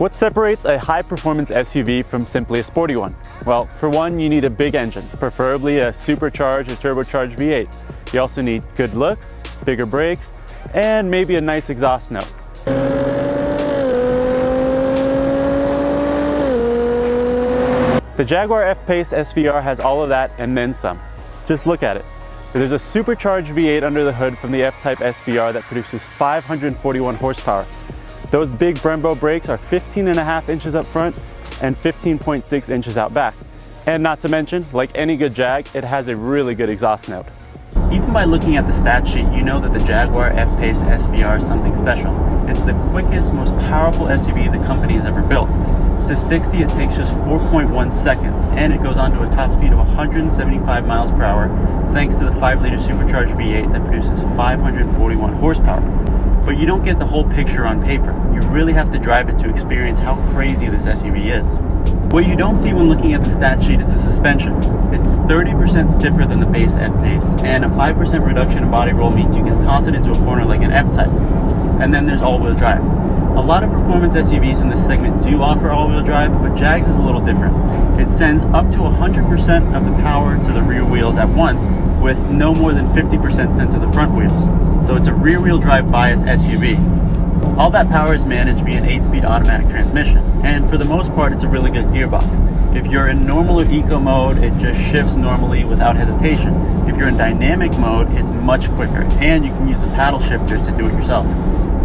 What separates a high-performance SUV from simply a sporty one? Well, for one, you need a big engine, preferably a supercharged or turbocharged V8. You also need good looks, bigger brakes, and maybe a nice exhaust note. The Jaguar F-Pace SVR has all of that and then some. Just look at it. There's a supercharged V8 under the hood from the F-Type SVR that produces 541 horsepower. Those big Brembo brakes are 15.5 inches up front and 15.6 inches out back. And not to mention, like any good Jag, it has a really good exhaust note. Even by looking at the stat sheet, you know that the Jaguar F-Pace SVR is something special. It's the quickest, most powerful SUV the company has ever built. To 60, it takes just 4.1 seconds, and it goes on to a top speed of 175 miles per hour, thanks to the 5-liter supercharged V8 that produces 541 horsepower. But you don't get the whole picture on paper. You really have to drive it to experience how crazy this SUV is. What you don't see when looking at the stat sheet is the suspension. It's 30% stiffer than the base F-Pace, and a 5% reduction in body roll means you can toss it into a corner like an F-Type. And then there's all-wheel drive. A lot of performance SUVs in this segment do offer all-wheel drive, but Jags is a little different. It sends up to 100% of the power to the rear wheels at once, with no more than 50% sent to the front wheels. So it's a rear-wheel drive bias SUV. All that power is managed via an 8-speed automatic transmission, and for the most part it's a really good gearbox. If you're in normal or eco mode, it just shifts normally without hesitation. If you're in dynamic mode, it's much quicker, and you can use the paddle shifters to do it yourself.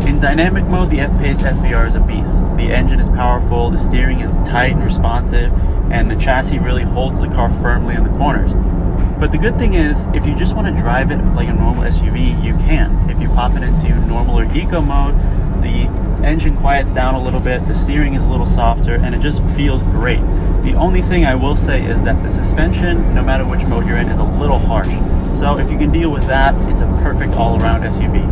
In dynamic mode, the F-Pace SVR is a beast. The engine is powerful, the steering is tight and responsive, and the chassis really holds the car firmly in the corners. But the good thing is, if you just want to drive it like a normal SUV, you can. If you pop it into normal or eco mode, the engine quiets down a little bit, the steering is a little softer, and it just feels great. The only thing I will say is that the suspension, no matter which mode you're in, is a little harsh. So if you can deal with that, it's a perfect all-around SUV.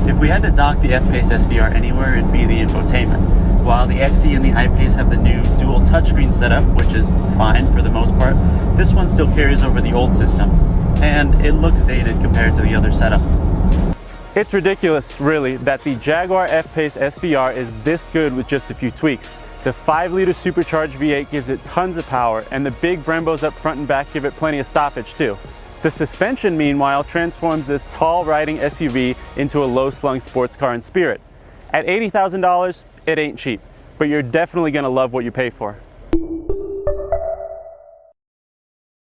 If we had to dock the F-Pace SVR anywhere, it'd be the infotainment. While the XE and the I-Pace have the new dual touchscreen setup, which is fine for the most part, this one still carries over the old system, and it looks dated compared to the other setup. It's ridiculous, really, that the Jaguar F-Pace SVR is this good with just a few tweaks. The 5-liter supercharged V8 gives it tons of power, and the big Brembos up front and back give it plenty of stoppage too. The suspension, meanwhile, transforms this tall riding SUV into a low-slung sports car in spirit. At $80,000, it ain't cheap, but you're definitely gonna love what you pay for.